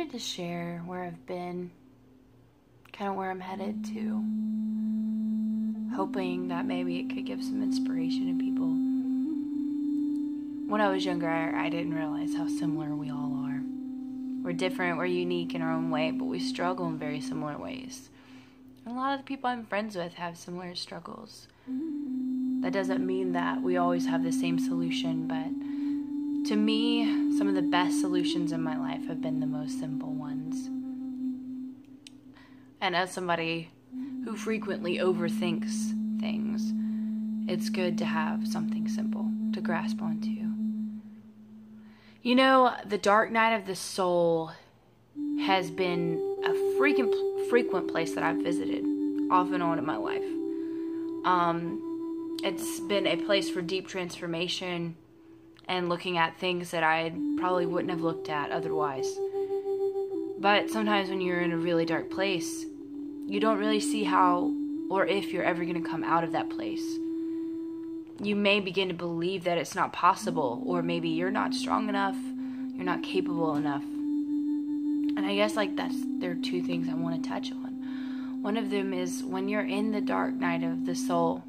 wanted to share where I've been, kind of where I'm headed to, hoping that maybe it could give some inspiration to people. When I was younger, I didn't realize how similar we all are. We're different, we're unique in our own way, but we struggle in very similar ways. And a lot of the people I'm friends with have similar struggles. That doesn't mean that we always have the same solution, but to me, some of the best solutions in my life have been the most simple ones. And as somebody who frequently overthinks things, it's good to have something simple to grasp onto. You know, the dark night of the soul has been a frequent place that I've visited off and on in my life. It's been a place for deep transformation and looking at things that I probably wouldn't have looked at otherwise. But sometimes when you're in a really dark place, you don't really see how or if you're ever going to come out of that place. You may begin to believe that it's not possible, or maybe you're not strong enough, you're not capable enough. And I guess there are two things I want to touch on. One of them is when you're in the dark night of the soul,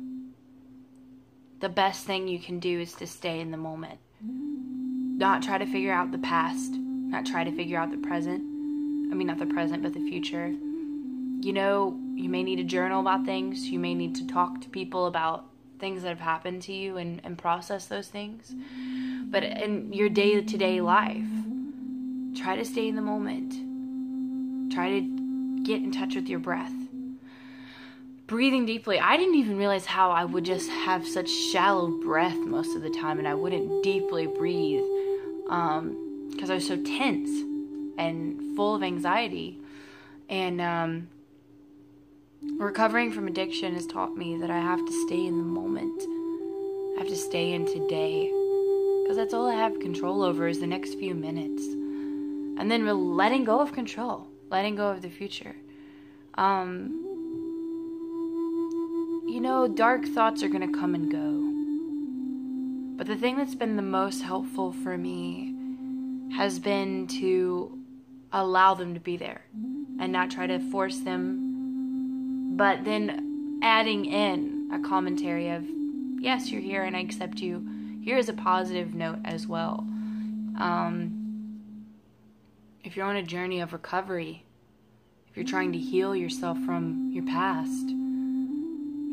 the best thing you can do is to stay in the moment. Not try to figure out the past, not try to figure out the present. I mean, not the present, but the future. You know, you may need to journal about things. You may need to talk to people about things that have happened to you and process those things. But in your day-to-day life, try to stay in the moment. Try to get in touch with your breath. Breathing deeply. I didn't even realize how I would just have such shallow breath most of the time, and I wouldn't deeply breathe because I was so tense and full of anxiety. And recovering from addiction has taught me that I have to stay in the moment. I have to stay in today, because that's all I have control over is the next few minutes. And then letting go of control, letting go of the future. You know, dark thoughts are going to come and go. But the thing that's been the most helpful for me has been to allow them to be there and not try to force them, but then adding in a commentary of, yes, you're here and I accept you. Here is a positive note as well. If you're on a journey of recovery, if you're trying to heal yourself from your past,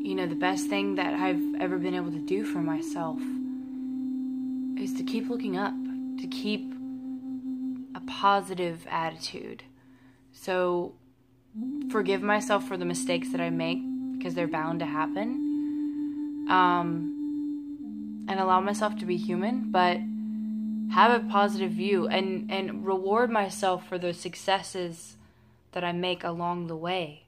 you know, the best thing that I've ever been able to do for myself is to keep looking up, to keep a positive attitude. So forgive myself for the mistakes that I make, because they're bound to happen. And allow myself to be human, but have a positive view and reward myself for the successes that I make along the way.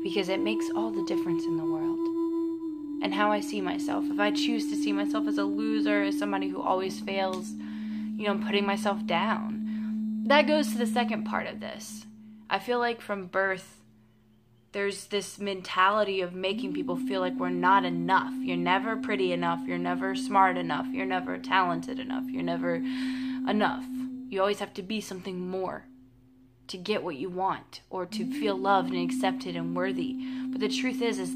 Because it makes all the difference in the world. And how I see myself. If I choose to see myself as a loser, as somebody who always fails, you know, I'm putting myself down. That goes to the second part of this. I feel like from birth, there's this mentality of making people feel like we're not enough. You're never pretty enough. You're never smart enough. You're never talented enough. You're never enough. You always have to be something more to get what you want, or to feel loved and accepted and worthy. But the truth is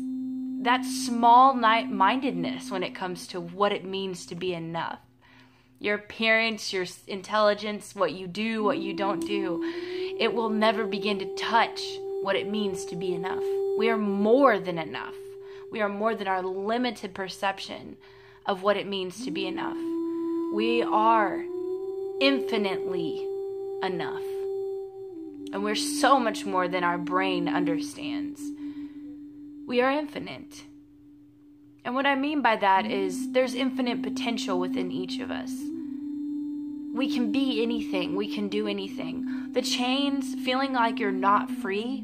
that small-mindedness when it comes to what it means to be enough. Your appearance, your intelligence, what you do, what you don't do, it will never begin to touch what it means to be enough. We are more than enough. We are more than our limited perception of what it means to be enough. We are infinitely enough. And we're so much more than our brain understands. We are infinite. And what I mean by that is there's infinite potential within each of us. We can be anything. We can do anything. The chains, feeling like you're not free,